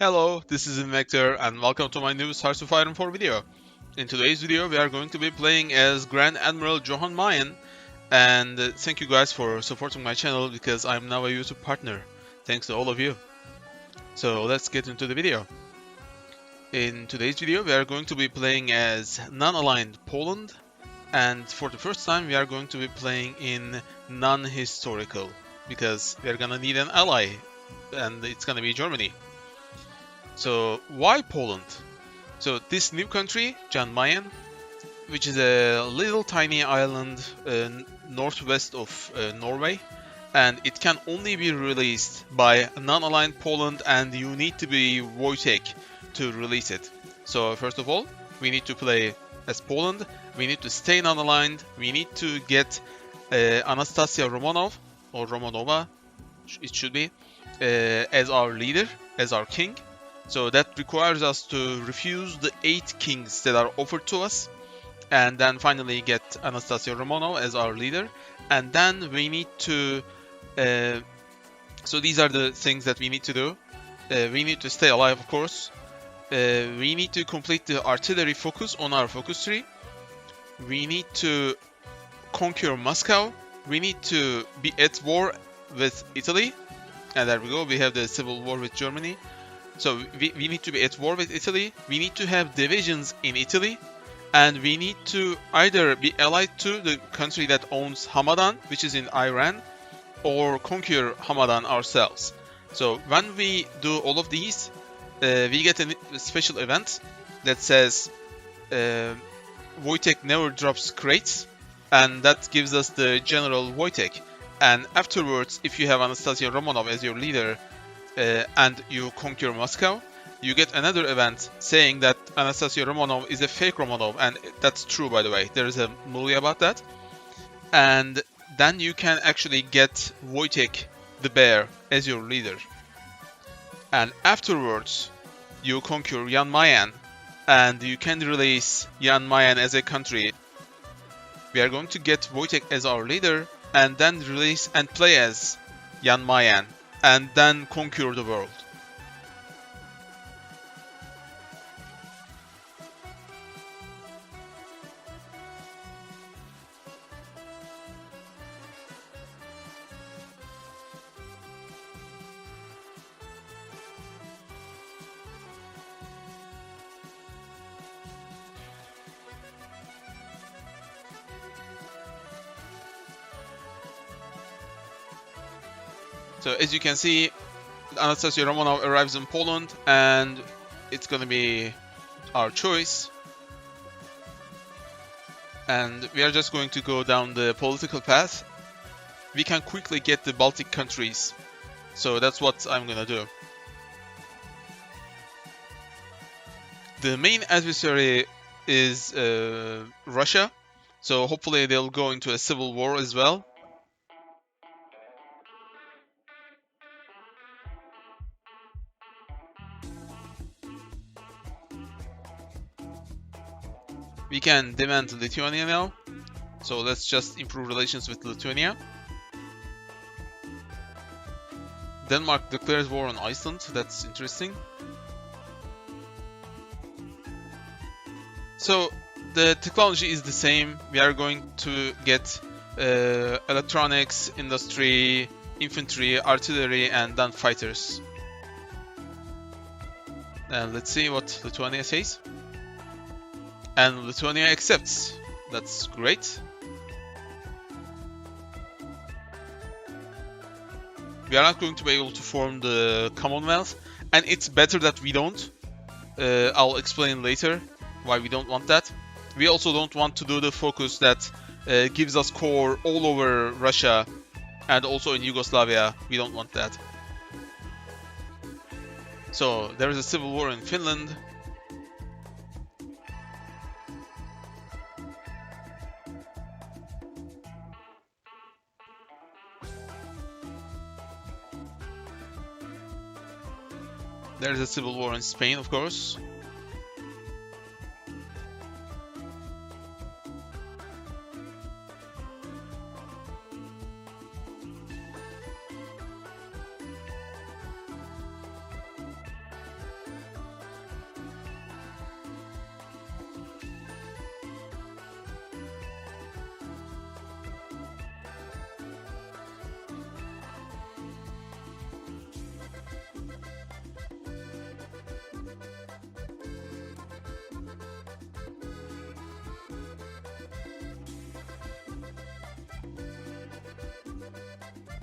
Hello, this is Invector and welcome to my new Hearts of Iron 4 video. In today's video we are going to be playing as Grand Admiral Johan Mayen, and thank you guys for supporting my channel because I'm now a YouTube partner. Thanks to all of you. So let's get into the video. In today's video we are going to be playing as non-aligned Poland, and for the first time we are going to be playing in non-historical because we are gonna need an ally, and it's gonna be Germany. So why Poland? So this new country, Jan Mayen, which is a little tiny island northwest of Norway, and it can only be released by non-aligned Poland, and you need to be Wojtek to release it. So first of all, we need to play as Poland, we need to stay non-aligned, we need to get Anastasia Romanov, or Romanova, it should be, as our leader, as our king. So that requires us to refuse the 8 kings that are offered to us, and then finally get Anastasia Romanov as our leader. And then we need to... so these are the things that we need to do. We need to stay alive, of course. We need to complete the artillery focus on our focus tree. We need to conquer Moscow. We need to be at war with Italy. And there we go, we have the civil war with Germany. So we need to be at war with Italy, we need to have divisions in Italy, and we need to either be allied to the country that owns Hamadan, which is in Iran, or conquer Hamadan ourselves. So when we do all of these, we get a special event that says Wojtek never drops crates, and that gives us the General Wojtek. And afterwards, if you have Anastasia Romanov as your leader, and you conquer Moscow, you get another event saying that Anastasia Romanov is a fake Romanov, and that's true, by the way. There is a movie about that. And then you can actually get Wojtek the Bear as your leader. And afterwards, you conquer Jan Mayen, and you can release Jan Mayen as a country. We are going to get Wojtek as our leader, and then release and play as Jan Mayen, and then conquer the world. So as you can see, Anastasia Romanov arrives in Poland, and it's gonna be our choice. And we are just going to go down the political path. We can quickly get the Baltic countries, so that's what I'm gonna do. The main adversary is Russia, so hopefully they'll go into a civil war as well. We can demand Lithuania now, so let's just improve relations with Lithuania. Denmark declares war on Iceland, that's interesting. So the technology is the same. We are going to get electronics, industry, infantry, artillery, and then fighters. And let's see what Lithuania says. And Lithuania accepts. That's great. We are not going to be able to form the Commonwealth, and it's better that we don't. I'll explain later why we don't want that. We also don't want to do the focus that gives us core all over Russia and also in Yugoslavia. We don't want that. So there is a civil war in Finland. There's a civil war in Spain, of course.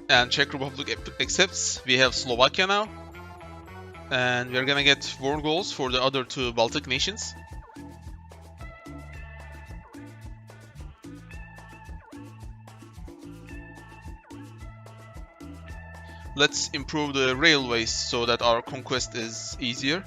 And Czech Republic accepts. We have Slovakia now. And we're gonna get war goals for the other two Baltic nations. Let's improve the railways so that our conquest is easier.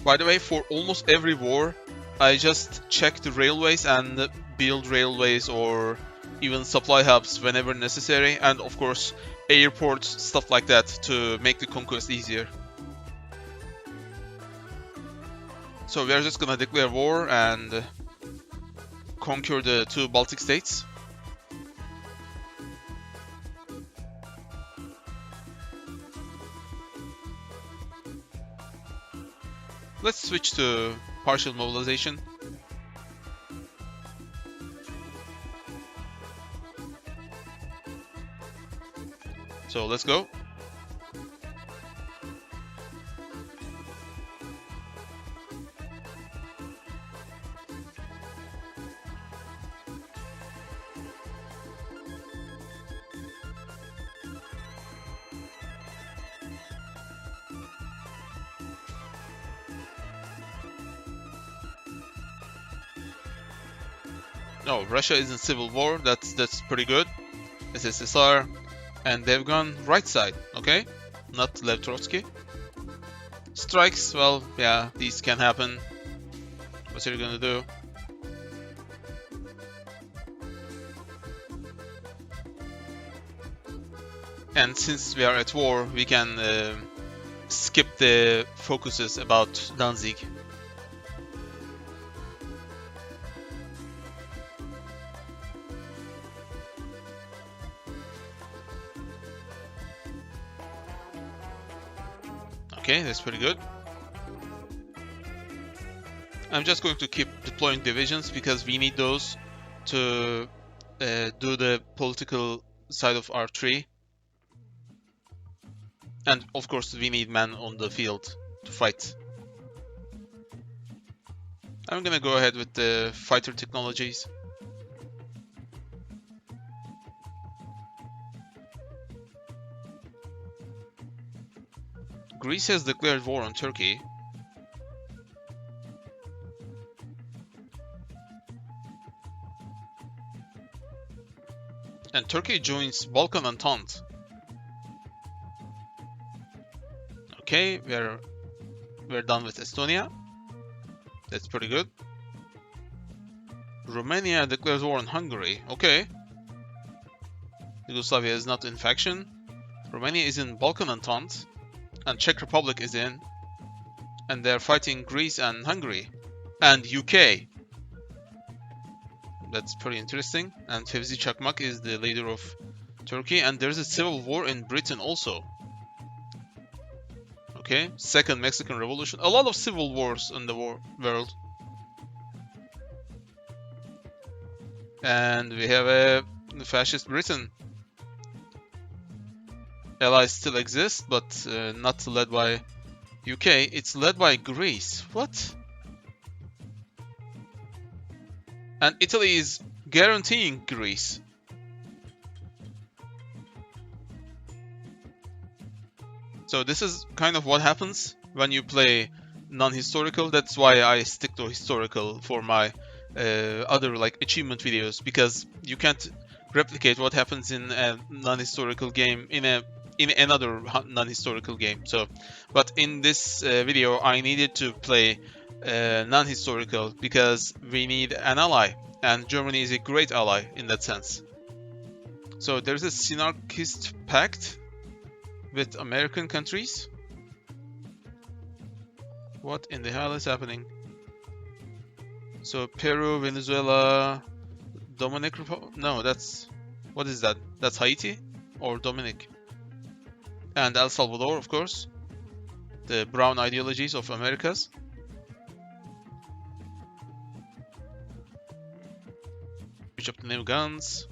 By the way, for almost every war, I just check the railways and build railways or even supply hubs whenever necessary, and of course airports, stuff like that, to make the conquest easier. So we are just gonna declare war and conquer the two Baltic states. Let's switch to partial mobilization. So let's go. No, Russia is in civil war. That's pretty good. SSSR, and they've gone right side. Okay, not Lev Trotsky. Strikes. Well, yeah, these can happen. What are you gonna do? And since we are at war, we can skip the focuses about Danzig. Okay, that's pretty good. I'm just going to keep deploying divisions because we need those to do the political side of our tree. And of course we need men on the field to fight. I'm gonna go ahead with the fighter technologies. Greece has declared war on Turkey. And Turkey joins Balkan Entente. Okay, we're done with Estonia. That's pretty good. Romania declares war on Hungary. Okay. Yugoslavia is not in faction. Romania is in Balkan Entente. And Czech Republic is in. And they're fighting Greece and Hungary. And UK. That's pretty interesting. And Fevzi Çakmak is the leader of Turkey. And there's a civil war in Britain also. Okay, Second Mexican Revolution. A lot of civil wars in the world. And we have a fascist Britain. Allies still exist, but not led by UK. It's led by Greece. What? And Italy is guaranteeing Greece. So this is kind of what happens when you play non-historical. That's why I stick to historical for my other like achievement videos, because you can't replicate what happens in a non-historical game in another non-historical game. So, but in this video, I needed to play non-historical because we need an ally, and Germany is a great ally in that sense. So there's a synarchist pact with American countries. What in the hell is happening? So Peru, Venezuela, Dominic Republic? No, that's... what is that? That's Haiti? Or Dominic? And El Salvador, of course. The brown ideologies of Americas. Switch up the new guns.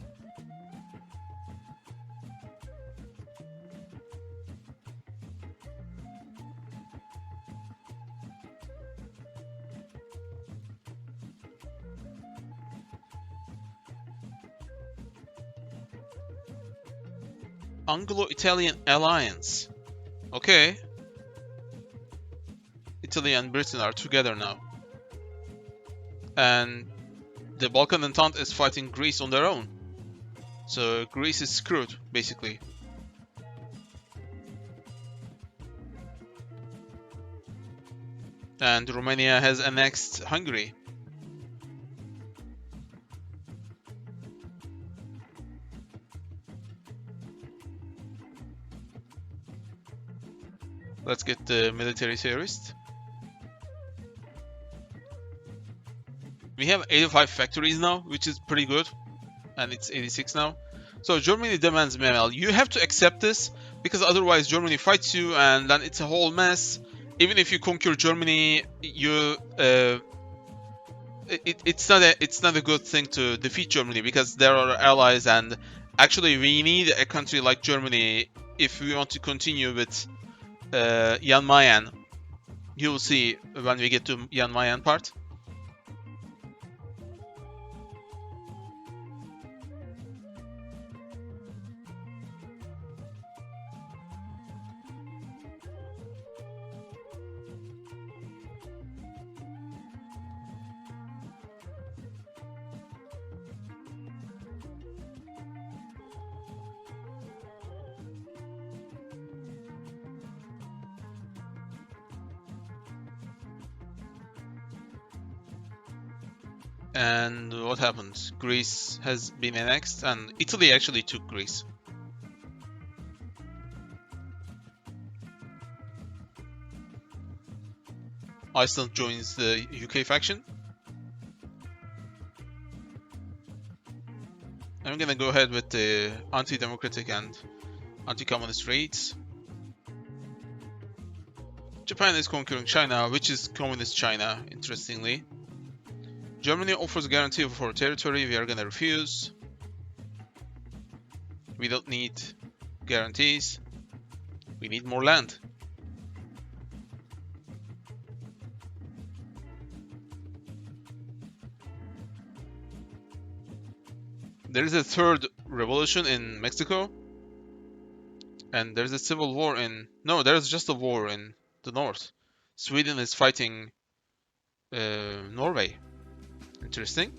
Anglo-Italian alliance. Okay. Italy and Britain are together now. And the Balkan Entente is fighting Greece on their own. So Greece is screwed, basically. And Romania has annexed Hungary. Let's get the military theorist. We have 85 factories now, which is pretty good. And it's 86 now. So Germany demands MML. You have to accept this, because otherwise Germany fights you and then it's a whole mess. Even if you conquer Germany, it's not a good thing to defeat Germany, because they're our allies, and actually we need a country like Germany if we want to continue with Jan Mayen. You will see when we get to Jan Mayen part. And what happened? Greece has been annexed, and Italy actually took Greece. Iceland joins the UK faction. I'm gonna go ahead with the anti-democratic and anti-communist raids. Japan is conquering China, which is communist China, interestingly. Germany offers a guarantee for territory. We are gonna refuse. We don't need guarantees. We need more land. There is a third revolution in Mexico. And there's a civil war in... No, there's just a war in the north. Sweden is fighting Norway. Interesting.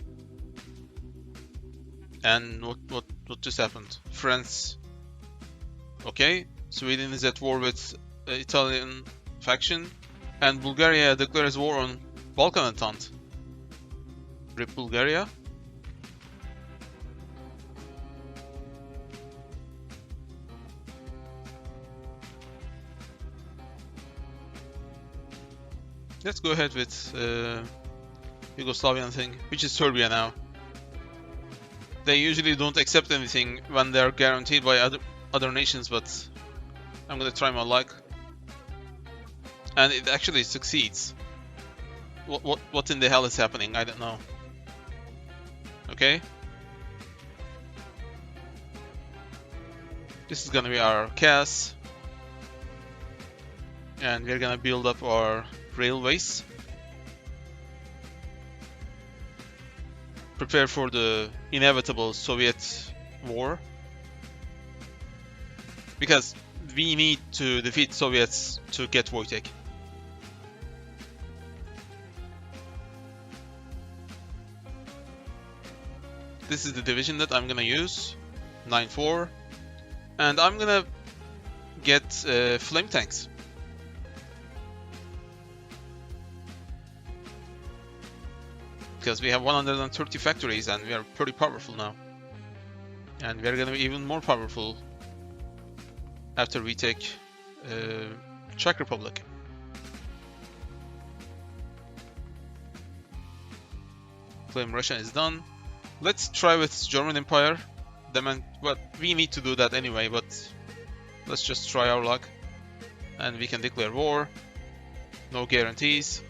And what just happened? France. Okay, Sweden is at war with Italian faction, and Bulgaria declares war on Balkan Entente. Rip Bulgaria. Let's go ahead with Yugoslavian thing, which is Serbia now. They usually don't accept anything when they're guaranteed by other nations, but I'm gonna try my luck. And it actually succeeds. What in the hell is happening? I don't know. Okay. This is gonna be our CAS. And we're gonna build up our railways. Prepare for the inevitable Soviet war. Because we need to defeat Soviets to get Wojtek. This is the division that I'm gonna use. 9-4. And I'm gonna get flame tanks. Because we have 130 factories and we are pretty powerful now. And we are gonna be even more powerful after we take Czech Republic. Flame Russia is done. Let's try with German Empire. But we need to do that anyway, but let's just try our luck. And we can declare war. No guarantees.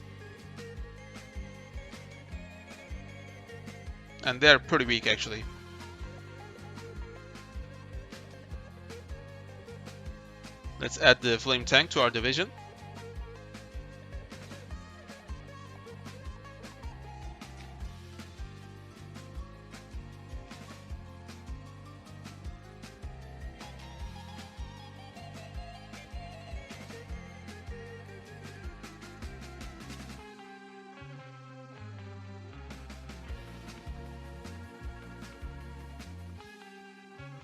And they're pretty weak actually. Let's add the flame tank to our division.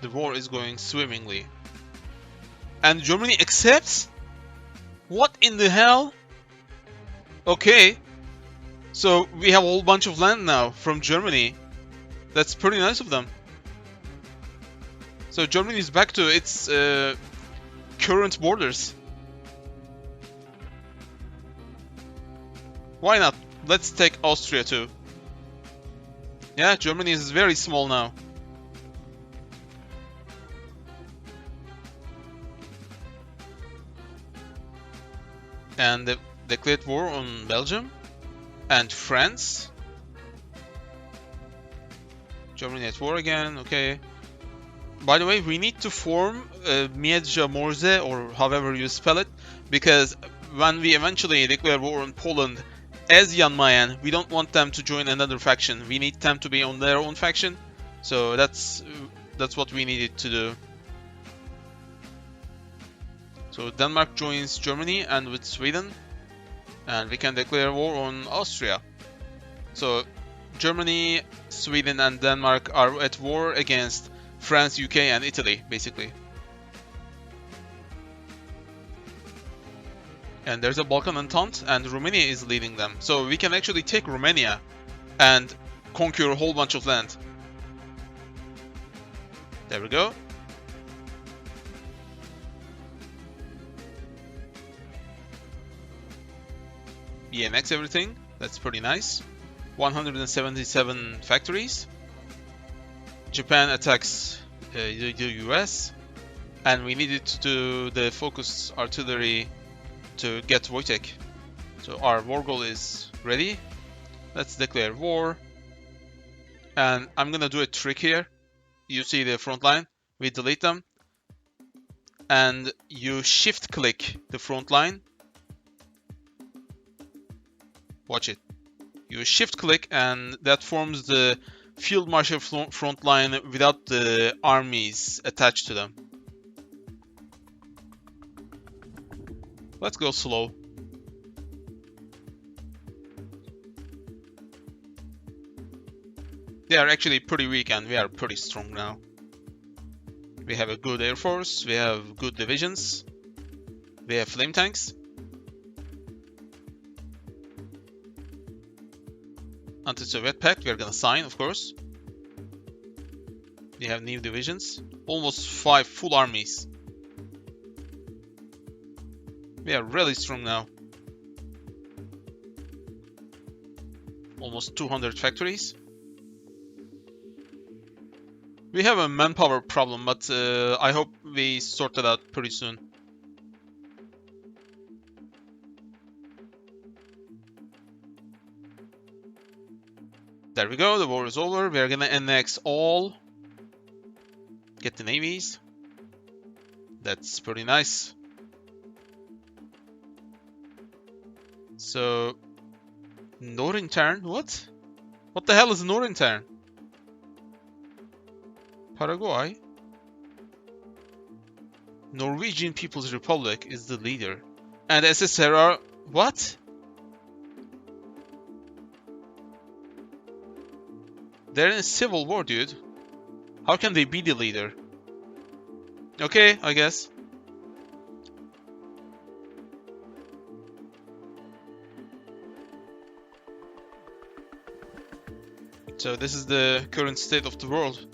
the war is going swimmingly. And Germany accepts? What in the hell? Okay. So we have a whole bunch of land now from Germany. That's pretty nice of them. So Germany is back to its current borders. Why not? Let's take Austria too. Yeah, Germany is very small now. And they declared war on Belgium and France. Germany at war again, okay. By the way, we need to form Miedź Morze, or however you spell it, because when we eventually declare war on Poland as Jan Mayen, we don't want them to join another faction. We need them to be on their own faction. So that's what we needed to do. So Denmark joins Germany and with Sweden, and we can declare war on Austria. So Germany, Sweden and Denmark are at war against France, UK and Italy, basically. And there's a Balkan Entente and Romania is leading them. So we can actually take Romania and conquer a whole bunch of land. There we go. We annex everything. That's pretty nice. 177 factories. Japan attacks the US. And we needed to do the focused artillery to get Wojtek. So our war goal is ready. Let's declare war. And I'm gonna do a trick here. You see the front line. We delete them. And you shift click the front line. Watch it. You shift click and that forms the field marshal front line without the armies attached to them. Let's go slow. They are actually pretty weak and we are pretty strong now. We have a good air force, we have good divisions, we have flame tanks. Anti-Soviet pact, we are gonna sign, of course. We have new divisions, almost 5 full armies. We are really strong now. Almost 200 factories. We have a manpower problem, but I hope we sort it out pretty soon. There we go, the war is over. We are gonna annex all. Get the navies. That's pretty nice. So, Norintern, what? What the hell is Norintern? Paraguay? Norwegian People's Republic is the leader. And SSSR, what? They're in a civil war, dude. How can they be the leader? Okay, I guess. So this is the current state of the world.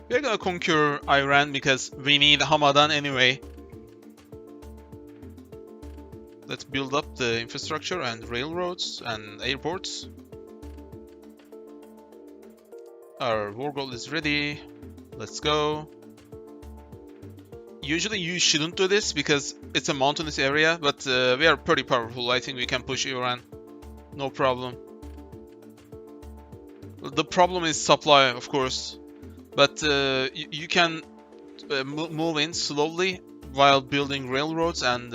We're gonna conquer Iran because we need Hamadan anyway. Let's build up the infrastructure and railroads and airports. Our war goal is ready. Let's go. Usually you shouldn't do this because it's a mountainous area, but we are pretty powerful. I think we can push Iran. No problem. The problem is supply, of course. But you can move in slowly while building railroads and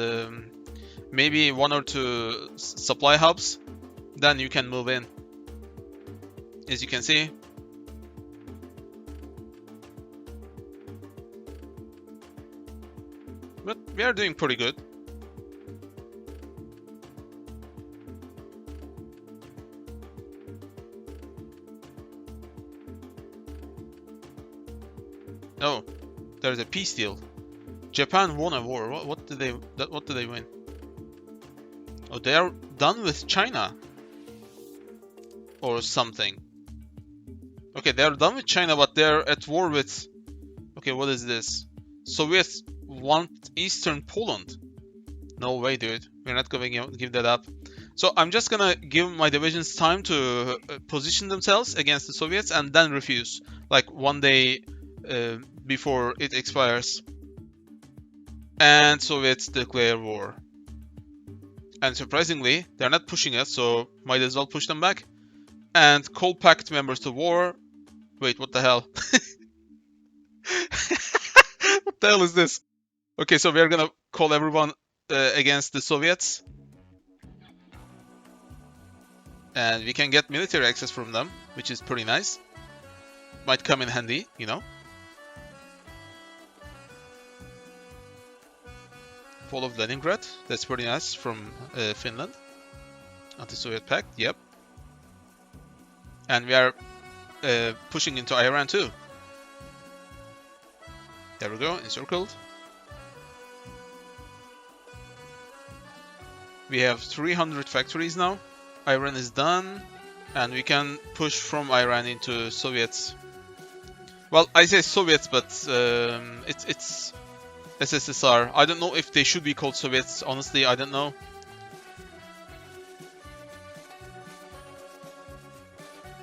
maybe 1 or 2 supply hubs. Then you can move in. As you can see. But we are doing pretty good. There's a peace deal. Japan won a war. What did they win? Oh, they are done with China or something. Okay, they are done with China, but they're at war with. Okay, what is this? Soviets want Eastern Poland. No way, dude. We're not going to give that up. So I'm just gonna give my divisions time to position themselves against the Soviets and then refuse. Like 1 day before it expires. And Soviets declare war. And surprisingly, they're not pushing us, so might as well push them back. And call pact members to war. Wait, what the hell? What the hell is this? Okay, so we're gonna call everyone against the Soviets. And we can get military access from them, which is pretty nice. Might come in handy, you know. Fall of Leningrad, that's pretty nice from Finland. Anti-Soviet pact, yep. And we are pushing into Iran too. There we go, encircled. We have 300 factories now. Iran is done, and we can push from Iran into Soviets. Well, I say Soviets, but it's SSSR. I don't know if they should be called Soviets. Honestly, I don't know.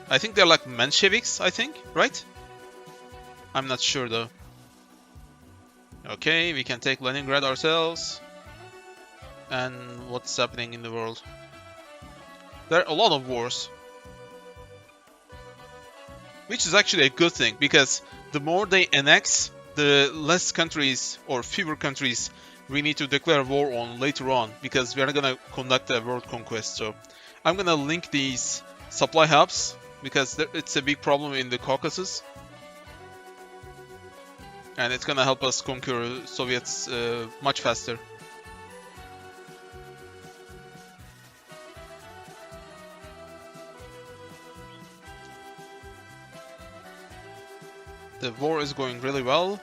I think they're like Mensheviks, I think, right? I'm not sure though. Okay, we can take Leningrad ourselves. And what's happening in the world? There are a lot of wars. Which is actually a good thing, because the more they annex, the less countries or fewer countries we need to declare war on later on, because we are going to conduct a world conquest. So I'm going to link these supply hubs, because it's a big problem in the Caucasus. And it's going to help us conquer Soviets much faster. The war is going really well.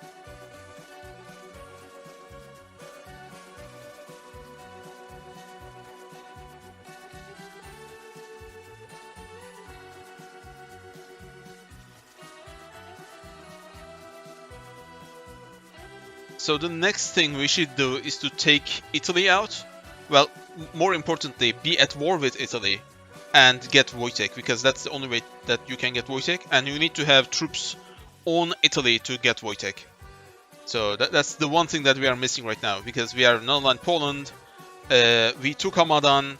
So the next thing we should do is to take Italy out. Well, more importantly, be at war with Italy and get Wojtek, because that's the only way that you can get Wojtek, and you need to have troops on Italy to get Wojtek. So that's the one thing that we are missing right now, because we are non-aligned Poland, we took Hamadan,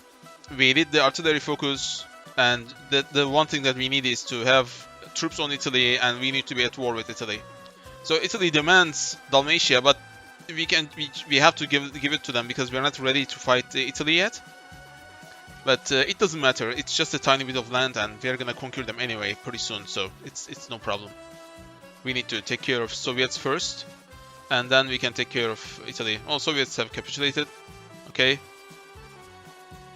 we did the artillery focus, and the one thing that we need is to have troops on Italy, and we need to be at war with Italy. So Italy demands Dalmatia, but we have to give it to them, because we are not ready to fight Italy yet. But it doesn't matter, it's just a tiny bit of land, and we are gonna conquer them anyway pretty soon, so it's no problem. We need to take care of Soviets first, and then we can take care of Italy. All Soviets have capitulated, okay.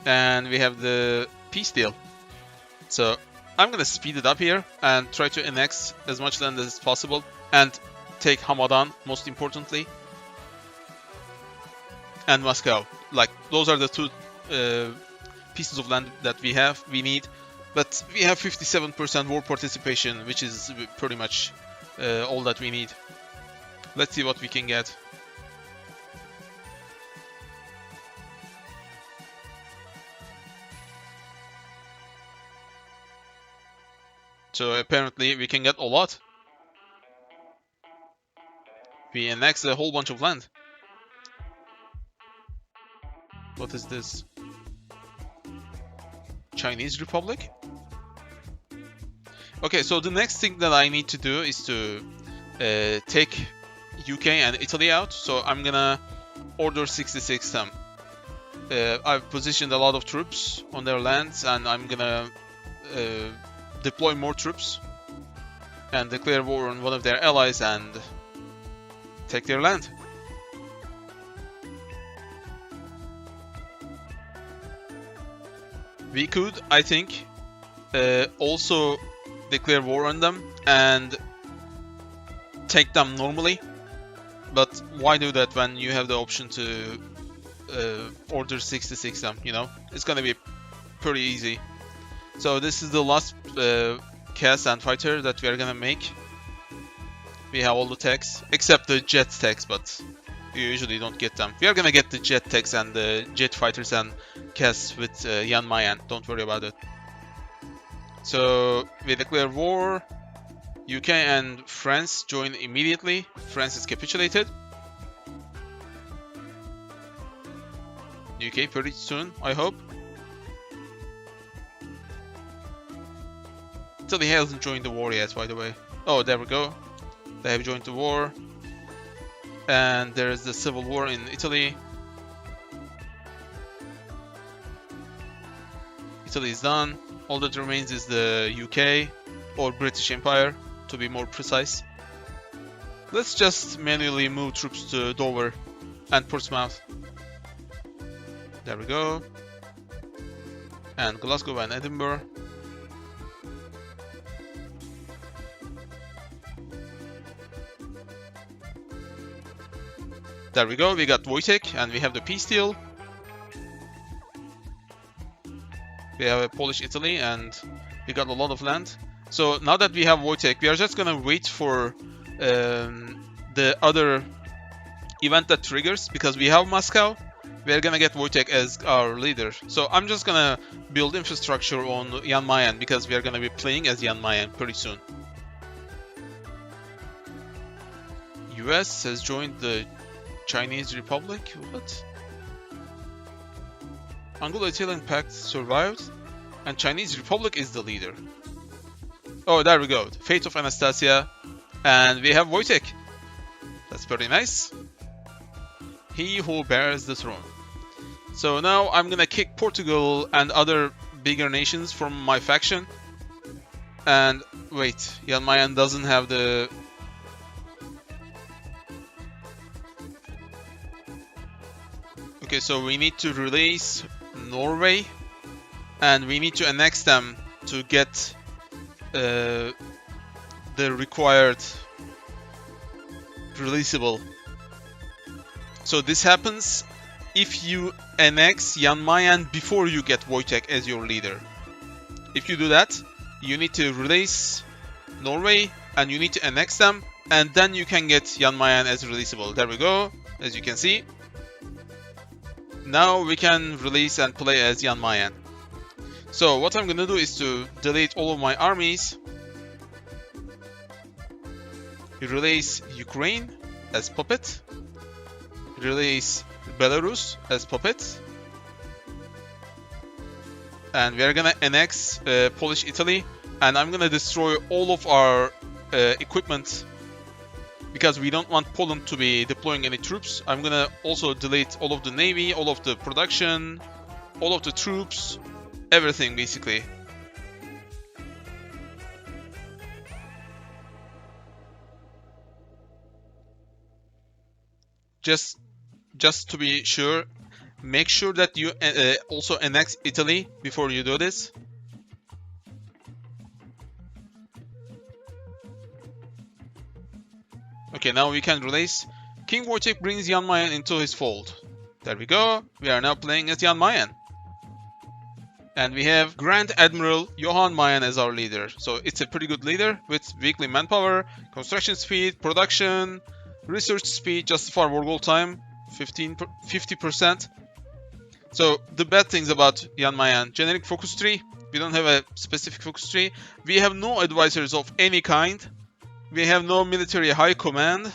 And we have the peace deal. So I'm gonna speed it up here and try to annex as much land as possible, and take Hamadan, most importantly, and Moscow. Like, those are the two pieces of land that we need. But we have 57% war participation, which is pretty much all that we need. Let's see what we can get. So apparently we can get a lot. We annexed a whole bunch of land. What is this? Chinese Republic? Okay, so the next thing that I need to do is to take UK and Italy out. So I'm gonna order 66 them. I've positioned a lot of troops on their lands, and I'm gonna deploy more troops and declare war on one of their allies and take their land. We could, I think, also declare war on them and take them normally, but why do that when you have the option to order 66 them, you know? It's gonna be pretty easy. So this is the last cast and fighter that we are gonna make. We have all the techs, except the jet techs, but you usually don't get them. We are gonna get the jet techs and the jet fighters and casts with Jan Mayen, don't worry about it. So we declare war. UK and France join immediately. France is capitulated. UK pretty soon, I hope. Italy hasn't joined the war yet, by the way. Oh, there we go. They have joined the war. And there is the civil war in Italy. Italy is done. All that remains is the UK or British Empire, to be more precise. Let's just manually move troops to Dover and Portsmouth. There we go. And Glasgow and Edinburgh. There we go, we got Wojtek and we have the peace deal. We have a Polish Italy and we got a lot of land. So now that we have Wojtek, we are just gonna wait for the other event that triggers, because we have Moscow. We are gonna get Wojtek as our leader. So I'm just gonna build infrastructure on Jan Mayen, because we are gonna be playing as Jan Mayen pretty soon. US has joined the Chinese Republic? What? Anglo-Italian Pact survived, and Chinese Republic is the leader. Oh, there we go. Fate of Anastasia, and we have Wojtek. That's pretty nice. He who bears the throne. So now I'm gonna kick Portugal and other bigger nations from my faction. And wait, Jan Mayen doesn't have the... Okay, so we need to release Norway, and we need to annex them to get the required releasable. So this happens if you annex Jan Mayen before you get Wojtek as your leader. If you do that, you need to release Norway and you need to annex them, and then you can get Jan Mayen as releasable. There we go, as you can see. Now we can release and play as Jan Mayen. So what I'm gonna do is to delete all of my armies. Release Ukraine as puppet. Release Belarus as puppet. And we are gonna annex Polish Italy. And I'm gonna destroy all of our equipment, because we don't want Poland to be deploying any troops. I'm gonna also delete all of the navy, all of the production, all of the troops, everything basically. Just to be sure, make sure that you also annex Italy before you do this. Okay, now we can release. King Wojtek brings Jan Mayen into his fold. There we go. We are now playing as Jan Mayen. And we have Grand Admiral Johan Mayen as our leader. So it's a pretty good leader with weekly manpower, construction speed, production, research speed, justify war goal time, 50%. So the bad things about Jan Mayen: generic focus tree. We don't have a specific focus tree. We have no advisors of any kind. We have no military high command.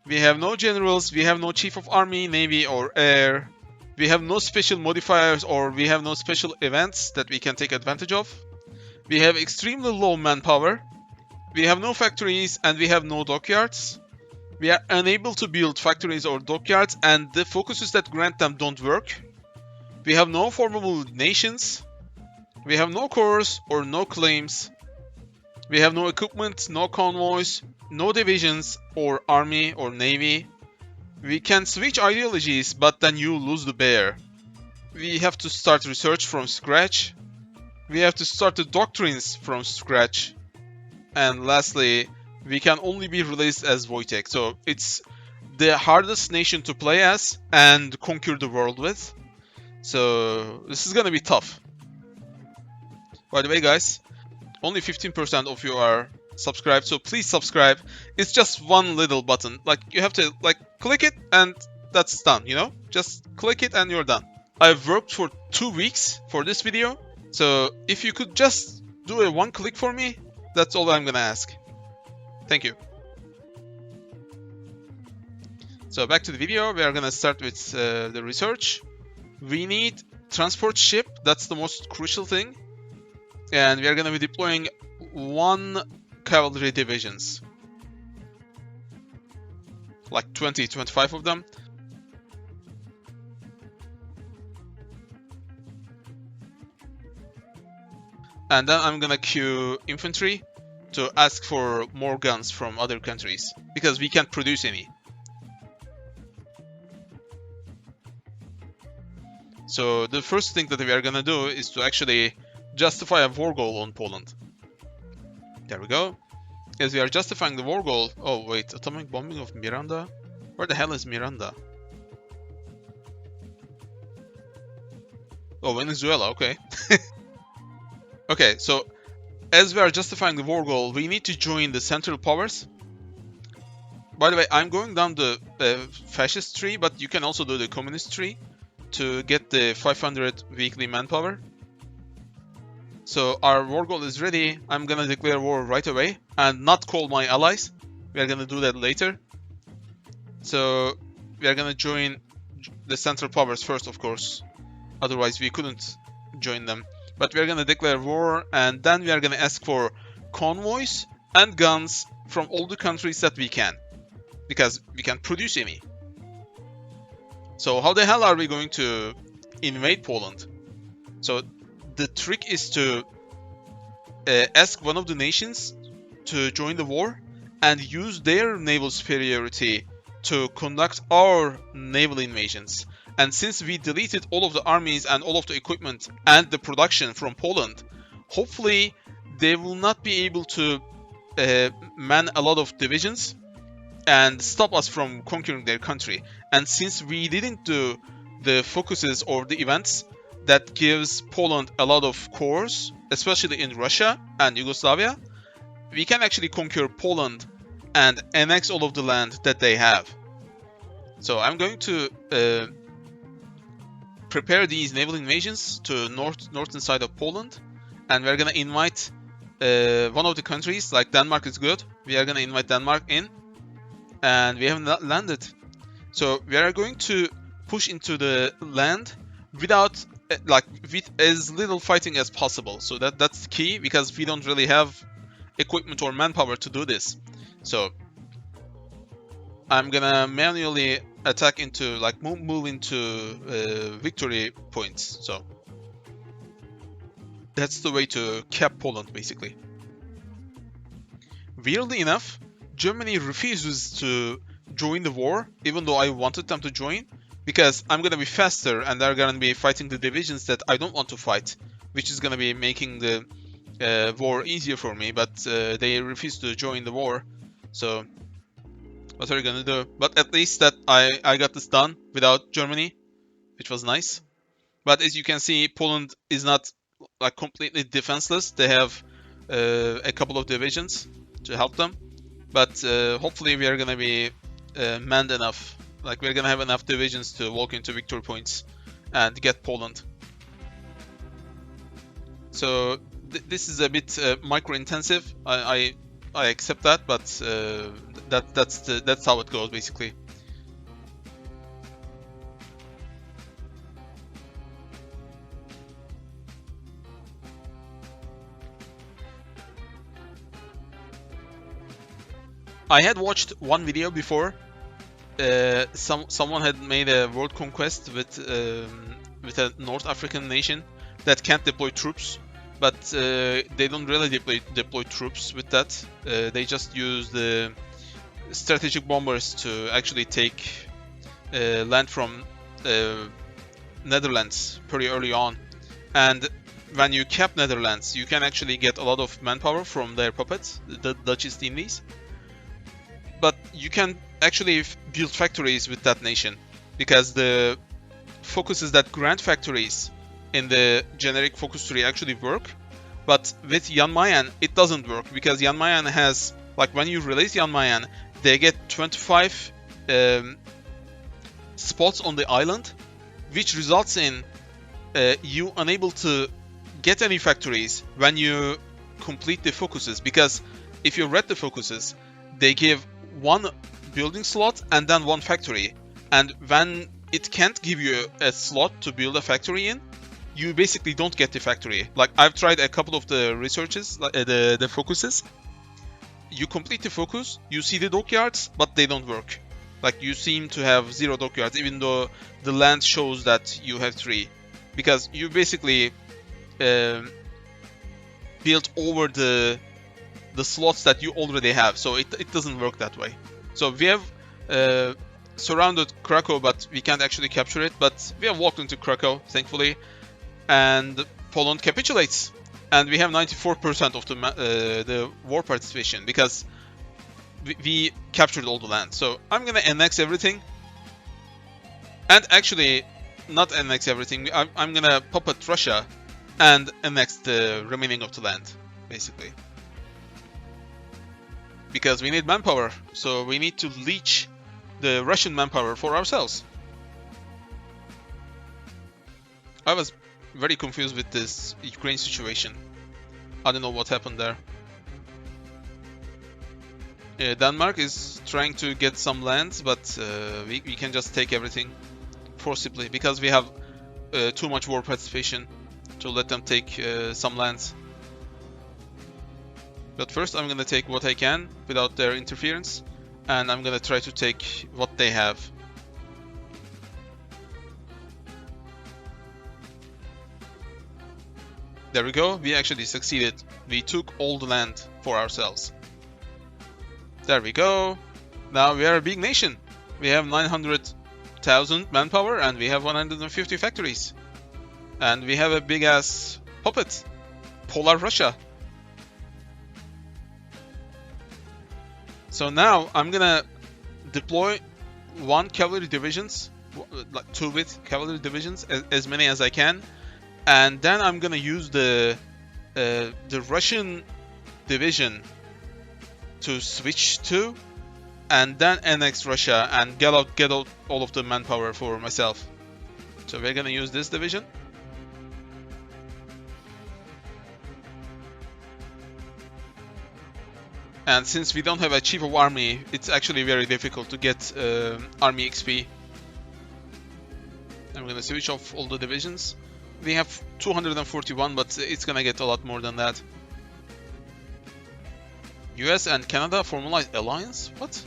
We have no generals. We have no chief of army, navy, or air. We have no special modifiers, or we have no special events that we can take advantage of. We have extremely low manpower. We have no factories, and we have no dockyards. We are unable to build factories or dockyards, and the focuses that grant them don't work. We have no formable nations. We have no cores or no claims. We have no equipment, no convoys, no divisions or army or navy. We can switch ideologies, but then you lose the bear. We have to start research from scratch. We have to start the doctrines from scratch. And lastly, we can only be released as Wojtek. So it's the hardest nation to play as and conquer the world with. So this is gonna be tough. By the way, guys, only 15% of you are subscribed, so please subscribe. It's just one little button. Like, you have to like click it and that's done, you know? Just click it and you're done. I've worked for 2 weeks for this video, so if you could just do a one click for me, that's all I'm gonna ask. Thank you. So back to the video, we are gonna start with the research. We need transport ship, that's the most crucial thing. And we are gonna be deploying 1 cavalry divisions. Like 20-25 of them. And then I'm gonna queue infantry to ask for more guns from other countries, because we can't produce any. So the first thing that we are gonna do is to actually justify a war goal on Poland. There we go. As we are justifying the war goal... Oh wait, atomic bombing of Miranda? Where the hell is Miranda? Oh, Venezuela, okay. Okay, so as we are justifying the war goal, we need to join the Central Powers. By the way, I'm going down the fascist tree, but you can also do the communist tree to get the 500 weekly manpower. So our war goal is ready. I'm gonna declare war right away and not call my allies. We are gonna do that later. So we are gonna join the Central Powers first, of course. Otherwise we couldn't join them. But we are gonna declare war, and then we are gonna ask for convoys and guns from all the countries that we can, because we can't produce any. So how the hell are we going to invade Poland? So the trick is to ask one of the nations to join the war and use their naval superiority to conduct our naval invasions. And since we deleted all of the armies and all of the equipment and the production from Poland, hopefully they will not be able to man a lot of divisions and stop us from conquering their country. And since we didn't do the focuses or the events that gives Poland a lot of cores, especially in Russia and Yugoslavia, we can actually conquer Poland and annex all of the land that they have. So I'm going to prepare these naval invasions to northern side of Poland, and we're gonna invite one of the countries, like Denmark is good. We are gonna invite Denmark in, and we haven't landed. So we are going to push into the land without with as little fighting as possible. So that's key, because we don't really have equipment or manpower to do this. So I'm gonna manually attack into, like, move into victory points. So that's the way to cap Poland, basically. Weirdly enough, Germany refuses to join the war, even though I wanted them to join, because I'm gonna be faster and they're gonna be fighting the divisions that I don't want to fight, which is gonna be making the war easier for me. But they refuse to join the war. So what are you gonna do? But at least that I got this done without Germany, which was nice. But as you can see, Poland is not like completely defenseless. They have a couple of divisions to help them. But hopefully we are gonna be manned enough. Like, we're gonna have enough divisions to walk into victory points and get Poland. So this is a bit micro-intensive. I accept that, but that's how it goes, basically. I had watched one video before. Someone had made a world conquest with a North African nation that can't deploy troops, but they don't really deploy troops with that. They just use the strategic bombers to actually take land from Netherlands pretty early on. And when you cap Netherlands, you can actually get a lot of manpower from their puppets, the Dutch East Indies. But you can actually build factories with that nation, because the focuses that grant factories in the generic focus tree actually work. But with Jan Mayen, it doesn't work, because Jan Mayen has, like, when you release Jan Mayen, they get 25 spots on the island, which results in you unable to get any factories when you complete the focuses, because if you read the focuses, they give one building slot and then one factory, and when it can't give you a slot to build a factory in, you basically don't get the factory. Like, I've tried a couple of the researches, the focuses. You complete the focus, you see the dockyards, but they don't work. Like, you seem to have 0 dockyards, even though the land shows that you have 3, because you basically built over the slots that you already have, so it doesn't work that way. So we have surrounded Krakow, but we can't actually capture it. But we have walked into Krakow, thankfully, and Poland capitulates, and we have 94% of the war participation, because we captured all the land. So I'm gonna annex everything, and actually not annex everything. I'm gonna puppet Russia and annex the remaining of the land, basically, because we need manpower. So we need to leech the Russian manpower for ourselves. I was very confused with this Ukraine situation. I don't know what happened there. Denmark is trying to get some lands, but we can just take everything forcibly, because we have too much war participation to let them take some lands. But first I'm gonna take what I can without their interference, and I'm gonna try to take what they have. There we go, we actually succeeded. We took all the land for ourselves. There we go. Now we are a big nation. We have 900,000 manpower, and we have 150 factories. And we have a big ass puppet, Polar Russia. So now I'm gonna deploy 1 cavalry divisions, like 2 with cavalry divisions, as many as I can, and then I'm gonna use the Russian division to switch to, and then annex Russia and get out all of the manpower for myself. So we're gonna use this division. And since we don't have a chief of army, it's actually very difficult to get army XP. I'm gonna switch off all the divisions. We have 241, but it's gonna get a lot more than that. US and Canada formalized alliance? What?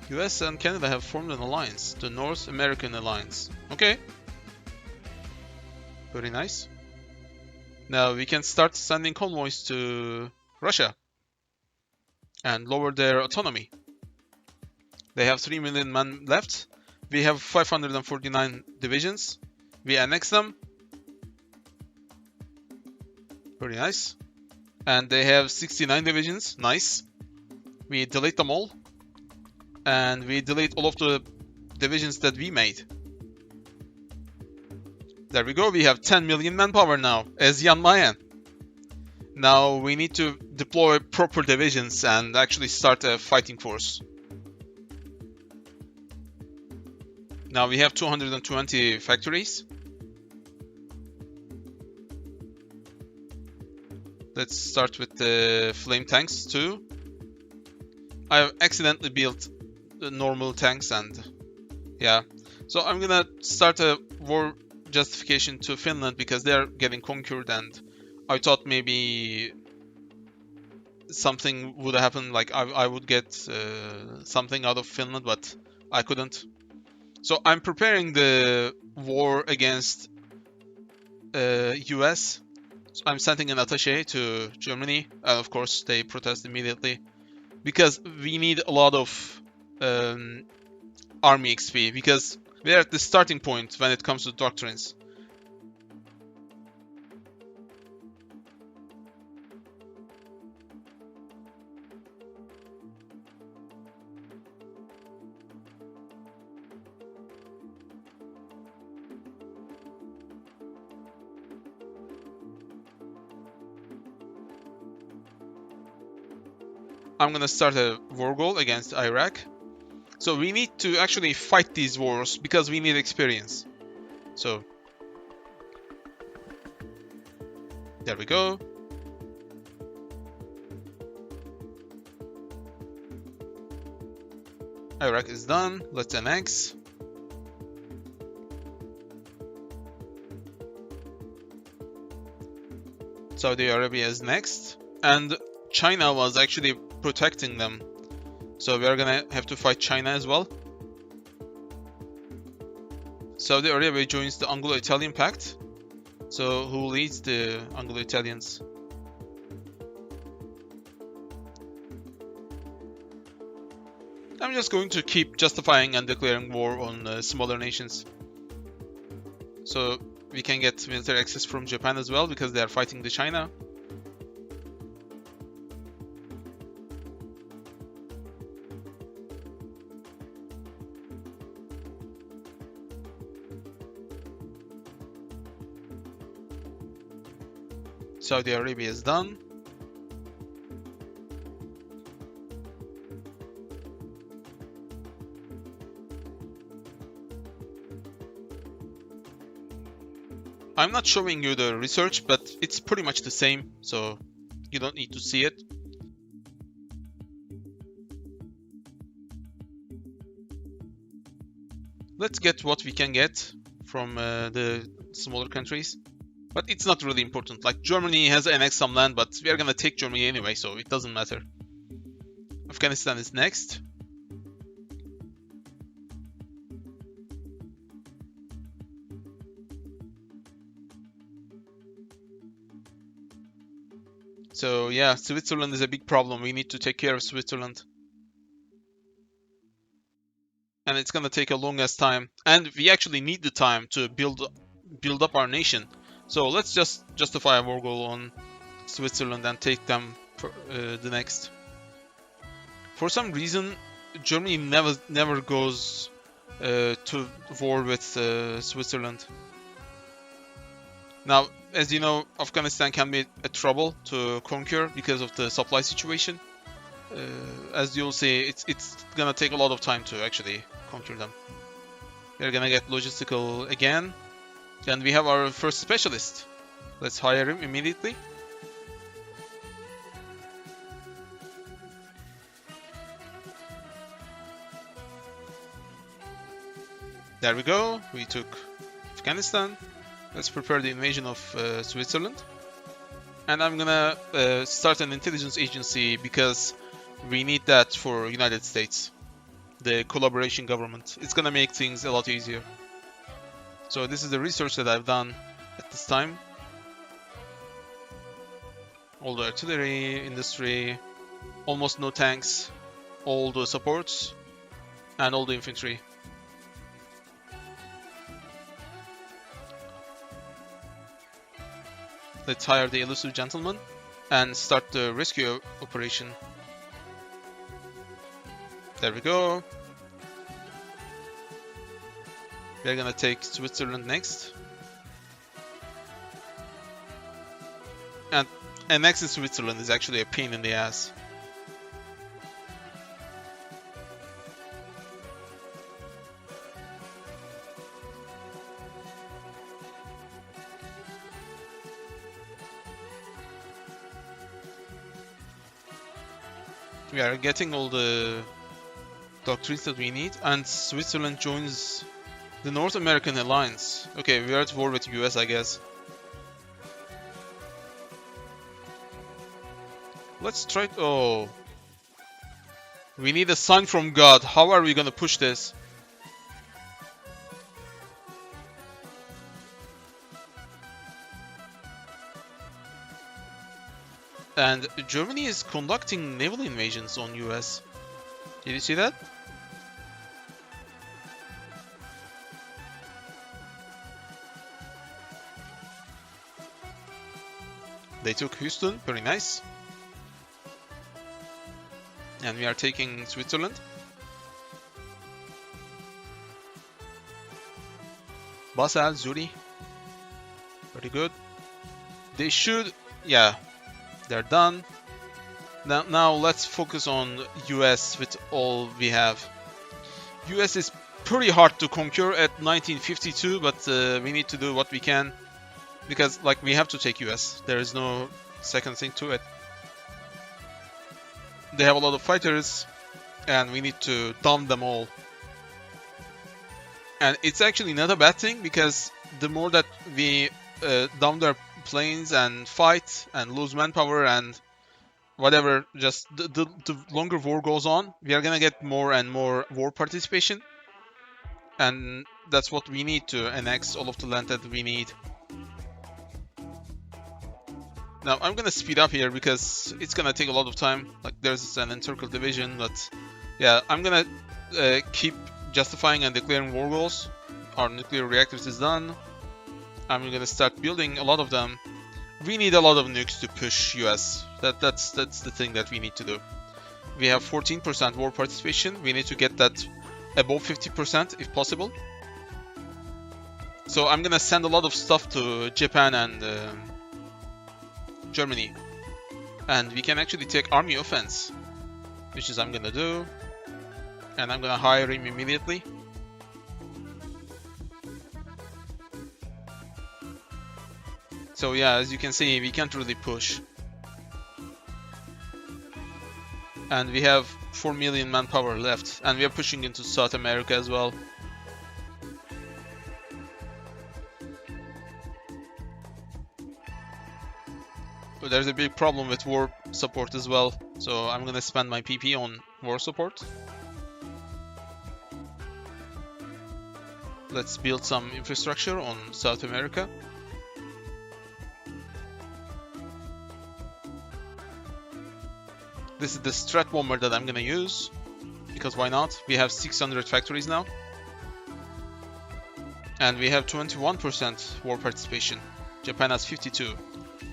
US and Canada have formed an alliance, the North American Alliance. Okay. Very nice. Now we can start sending convoys to Russia and lower their autonomy. They have 3 million men left. We have 549 divisions. We annex them. Very nice. And they have 69 divisions. Nice. We delete them all. And we delete all of the divisions that we made. There we go, we have 10 million manpower now, as Jan Mayen. Now we need to deploy proper divisions and actually start a fighting force. Now we have 220 factories. Let's start with the flame tanks too. I've accidentally built the normal tanks, and yeah. So I'm gonna start a war justification to Finland, because they're getting conquered, and I thought maybe something would happen, like I would get something out of Finland, but I couldn't. So I'm preparing the war against US. So I'm sending an attaché to Germany, and of course they protest immediately, because we need a lot of army XP, because we're at the starting point when it comes to doctrines. I'm gonna start a war goal against Iraq. So we need to actually fight these wars because we need experience. So there we go. Iraq is done. Let's annex. Saudi Arabia is next. And China was actually protecting them. So we are gonna have to fight China as well. Saudi Arabia joins the Anglo-Italian Pact. So who leads the Anglo-Italians? I'm just going to keep justifying and declaring war on smaller nations. So we can get military access from Japan as well because they are fighting the China. Saudi Arabia is done. I'm not showing you the research, but it's pretty much the same, so you don't need to see it. Let's get what we can get from the smaller countries. But it's not really important. Like, Germany has annexed some land, but we are gonna take Germany anyway, so it doesn't matter. Afghanistan is next. So yeah, Switzerland is a big problem. We need to take care of Switzerland. And it's gonna take a longest time. And we actually need the time to build up our nation. So let's just justify a war goal on Switzerland and take them for the next. For some reason, Germany never goes to war with Switzerland. Now, as you know, Afghanistan can be a trouble to conquer because of the supply situation. As you'll see, it's gonna take a lot of time to actually conquer them. We're gonna get logistical again. And we have our first specialist. Let's hire him immediately. There we go. We took Afghanistan. Let's prepare the invasion of Switzerland. And I'm gonna start an intelligence agency because we need that for United States. The collaboration government. It's gonna make things a lot easier. So this is the research that I've done at this time. All the artillery, industry, almost no tanks, all the supports, and all the infantry. Let's hire the elusive gentleman and start the rescue operation. There we go. We're gonna take Switzerland next. And annexing Switzerland is actually a pain in the ass. We are getting all the doctrines that we need, and Switzerland joins the North American Alliance. Okay, we are at war with US, I guess. Let's try to... Oh. We need a sign from God. How are we gonna push this? And Germany is conducting naval invasions on US. Did you see that? They took Houston, very nice. And we are taking Switzerland. Basel, Zurich. Very good. They should... Yeah, they're done. Now let's focus on US with all we have. US is pretty hard to conquer at 1952, but we need to do what we can because like we have to take US. There is no second thing to it. They have a lot of fighters and we need to dump them all. And it's actually not a bad thing because the more that we dump their planes and fight and lose manpower and whatever, just the longer war goes on, we are gonna get more and more war participation. And that's what we need to annex all of the land that we need. Now I'm gonna speed up here because it's gonna take a lot of time. Like there's an encircled division, but yeah, I'm gonna keep justifying and declaring war goals. Our nuclear reactors is done. I'm gonna start building a lot of them. We need a lot of nukes to push US. That's the thing that we need to do. We have 14% war participation. We need to get that above 50% if possible. So I'm gonna send a lot of stuff to Japan and Germany, and we can actually take army offense, which is I'm gonna do, and I'm gonna hire him immediately. So yeah, as you can see, we can't really push, and we have 4 million manpower left, and we are pushing into South America as well. But there's a big problem with war support as well, so I'm gonna spend my PP on war support. Let's build some infrastructure on South America. This is the Strat bomber that I'm gonna use, because why not? We have 600 factories now. And we have 21% war participation. Japan has 52.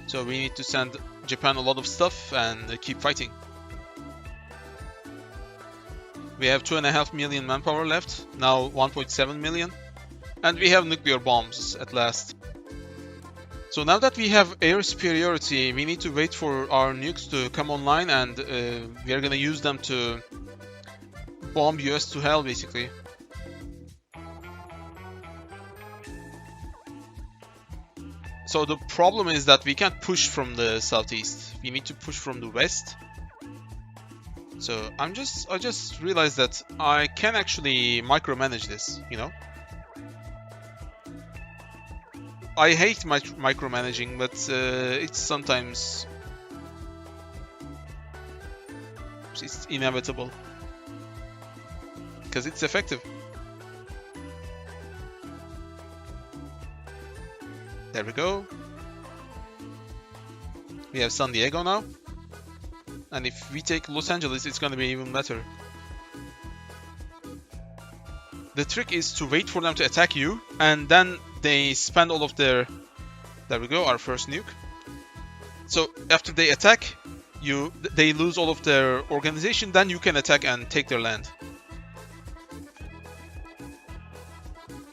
So we need to send Japan a lot of stuff and keep fighting. We have 2.5 million manpower left, now 1.7 million. And we have nuclear bombs at last. So now that we have air superiority, we need to wait for our nukes to come online, and we are gonna use them to bomb US to hell basically. So the problem is that we can't push from the southeast. We need to push from the west. So I just realized that I can actually micromanage this, you know? I hate micromanaging, but it's sometimes it's inevitable because it's effective. There we go. We have San Diego now. And if we take Los Angeles, it's gonna be even better. The trick is to wait for them to attack you, and then they spend all of their... There we go, our first nuke. So after they attack, they lose all of their organization, then you can attack and take their land.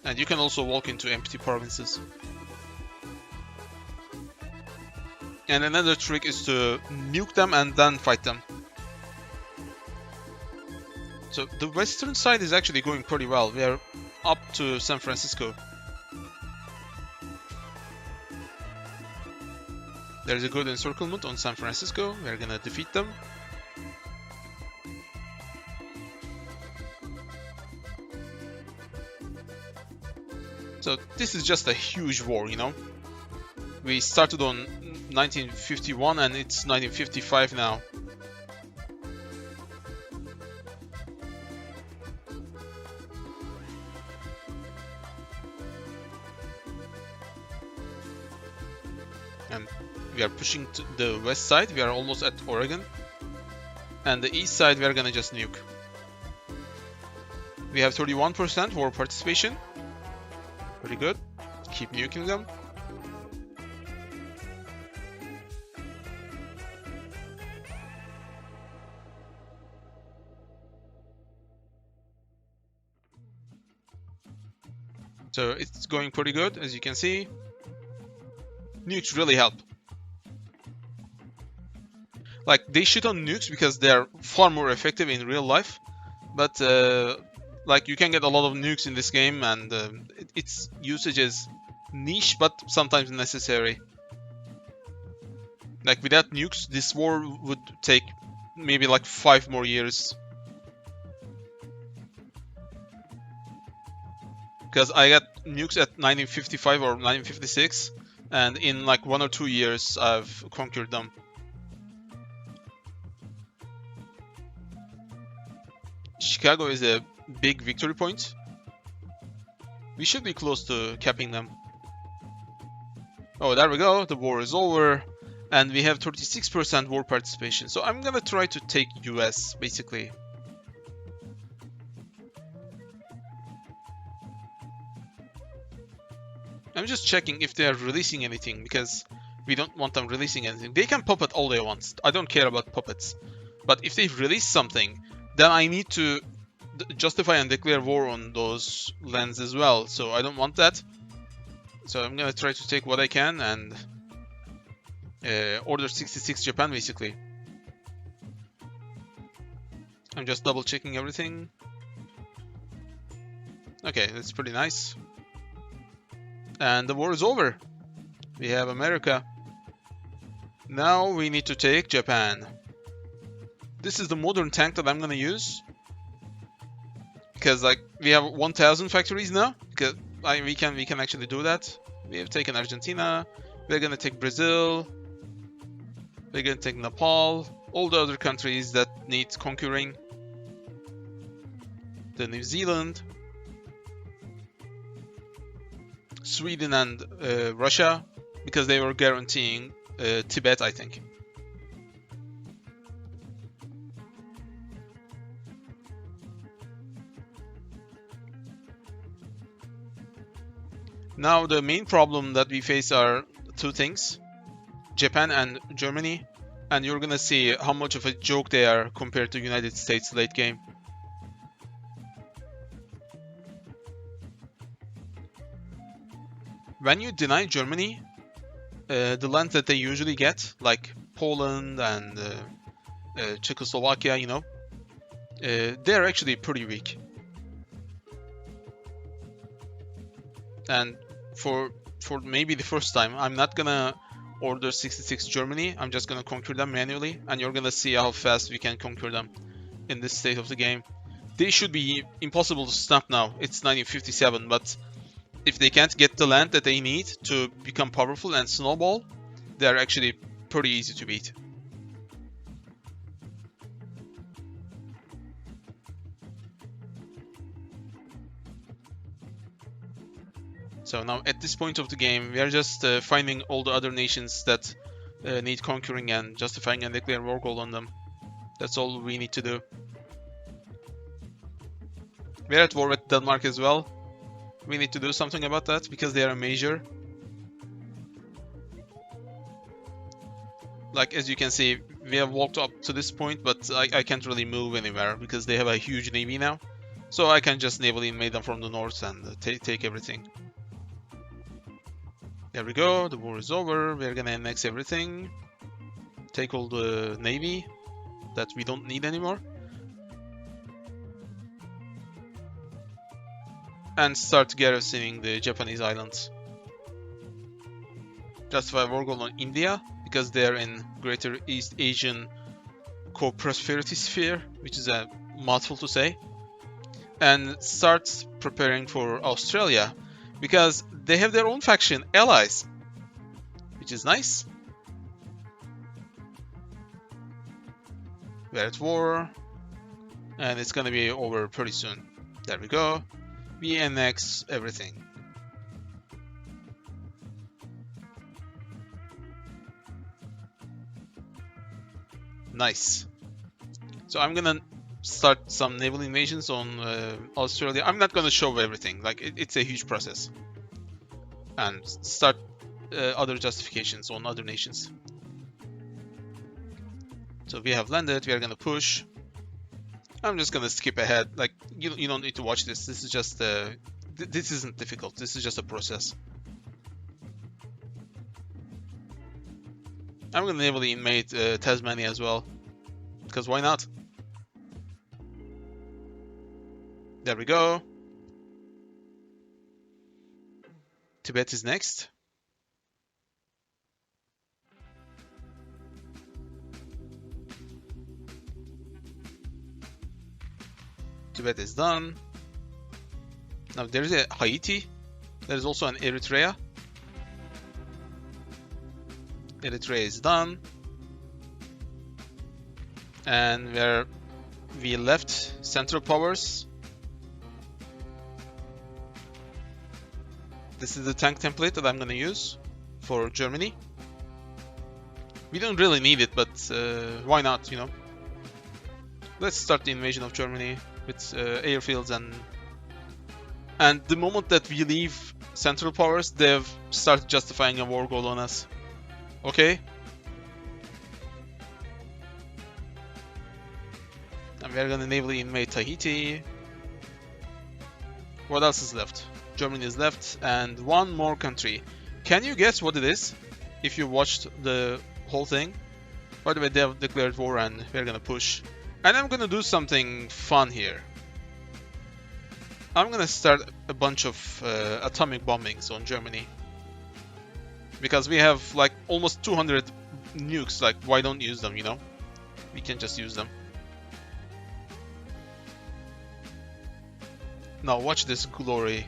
And you can also walk into empty provinces. And another trick is to nuke them and then fight them. So the western side is actually going pretty well. We are up to San Francisco. There's a good encirclement on San Francisco. We're gonna defeat them. So this is just a huge war, you know? We started on 1951 and it's 1955 now. And we are pushing to the west side. We are almost at Oregon. And the east side we are gonna just nuke. We have 31% war participation. Pretty good. Keep nuking them. So it's going pretty good, as you can see. Nukes really help. Like, they shoot on nukes because they are far more effective in real life. But like, you can get a lot of nukes in this game, and its usage is niche but sometimes necessary. Like, without nukes, this war would take maybe like 5 more years. Because I got nukes at 1955 or 1956, and in like 1 or 2 years I've conquered them. Chicago is a big victory point. We should be close to capping them. Oh, there we go, the war is over, and we have 36% war participation. So I'm gonna try to take US, basically. I'm just checking if they are releasing anything, because we don't want them releasing anything. They can puppet all they want. I don't care about puppets. But if they release something, then I need to justify and declare war on those lands as well. So I don't want that. So I'm gonna try to take what I can and order 66 Japan, basically. I'm just double checking everything. Okay, that's pretty nice. And the war is over. We have America. Now we need to take Japan. This is the modern tank that I'm gonna use. Because like we have 1,000 factories now. Because we can actually do that. We have taken Argentina. We're gonna take Brazil. We're gonna take Nepal. All the other countries that need conquering. The New Zealand. Sweden and Russia, because they were guaranteeing Tibet, I think. Now the main problem that we face are two things: Japan and Germany, and you're gonna see how much of a joke they are compared to United States late game. When you deny Germany, the lands that they usually get, like Poland and Czechoslovakia, you know, they're actually pretty weak. And for maybe the first time, I'm not gonna order 66 Germany. I'm just gonna conquer them manually, and you're gonna see how fast we can conquer them in this state of the game. They should be impossible to stop now. It's 1957, but if they can't get the land that they need to become powerful and snowball, they're actually pretty easy to beat. So now at this point of the game, we are just finding all the other nations that need conquering and justifying and declaring war goal on them. That's all we need to do. We're at war with Denmark as well. We need to do something about that because they are a major. Like, as you can see, we have walked up to this point, but I can't really move anywhere because they have a huge navy now. So I can just naval invade them from the north and take everything. There we go, the war is over. We're gonna annex everything. Take all the navy that we don't need anymore. And start garrisoning the Japanese islands. Justify war goal on India, because they're in Greater East Asian co-prosperity sphere, which is a mouthful to say. And start preparing for Australia, because they have their own faction, allies, which is nice. We're at war, and it's gonna be over pretty soon. There we go. We annex everything. Nice. So I'm gonna start some naval invasions on Australia. I'm not gonna show everything, like it's a huge process. And start other justifications on other nations. So we have landed, we are gonna push. I'm just gonna skip ahead, like you don't need to watch this. This is just this isn't difficult, this is just a process. I'm gonna naval invade Tasmania as well, because why not? There we go. Tibet is next. Tibet is done. Now there is a Haiti. There is also an Eritrea. Eritrea is done. And where we left Central Powers. This is the tank template that I'm gonna use for Germany. We don't really need it, but why not, you know? Let's start the invasion of Germany with airfields and the moment that we leave Central Powers, they've started justifying a war goal on us. Okay? And we're gonna navally invade Tahiti. What else is left? Germany is left, and one more country. Can you guess what it is? If you watched the whole thing. By the way, they have declared war and we're gonna push. And I'm gonna do something fun here. I'm gonna start a bunch of atomic bombings on Germany. Because we have like almost 200 nukes, like why don't use them, you know? We can just use them. Now watch this glory.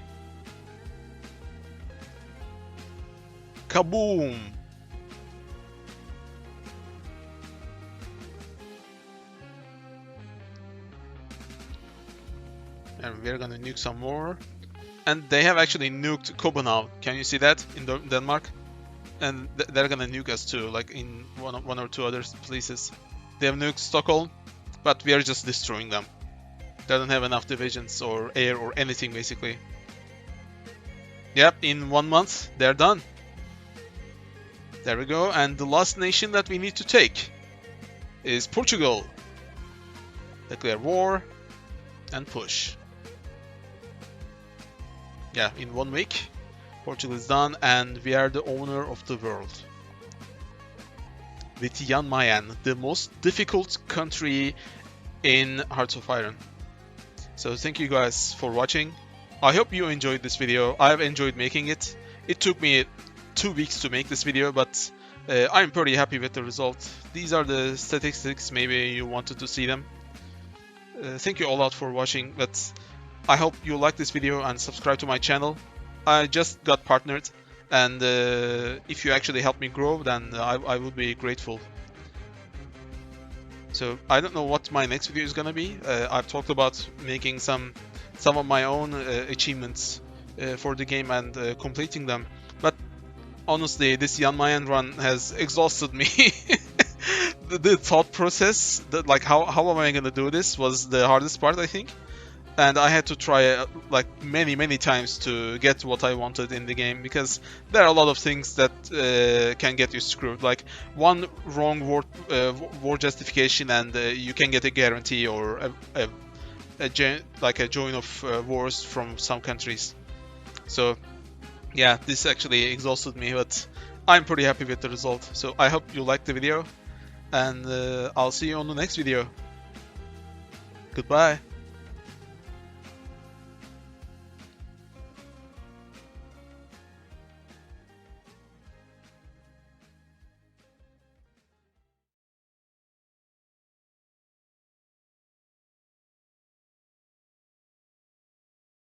Kaboom! And we're gonna nuke some more. And they have actually nuked Kobe now. Can you see that in Denmark? And they're gonna nuke us too, like in one or two other places. They have nuked Stockholm, but we are just destroying them. They don't have enough divisions or air or anything basically. Yep, in 1 month they're done. There we go, and the last nation that we need to take is Portugal. Declare war and push. Yeah, in 1 week, Portugal is done and we are the owner of the world. With Jan Mayen, the most difficult country in Hearts of Iron. So thank you guys for watching. I hope you enjoyed this video. I've enjoyed making it. It took me 2 weeks to make this video, but I'm pretty happy with the result. These are the statistics, maybe you wanted to see them. Thank you all out for watching, but I hope you like this video and subscribe to my channel. I just got partnered, and if you actually help me grow, then I would be grateful. So I don't know what my next video is gonna be. I've talked about making some of my own achievements for the game and completing them, but honestly, this Jan Mayen run has exhausted me. The thought process, like how am I gonna do this, was the hardest part, I think. And I had to try like many times to get what I wanted in the game, because there are a lot of things that can get you screwed. Like one wrong war justification and you can get a guarantee or a join of wars from some countries. So yeah, this actually exhausted me, but I'm pretty happy with the result. So I hope you liked the video, and I'll see you on the next video. Goodbye.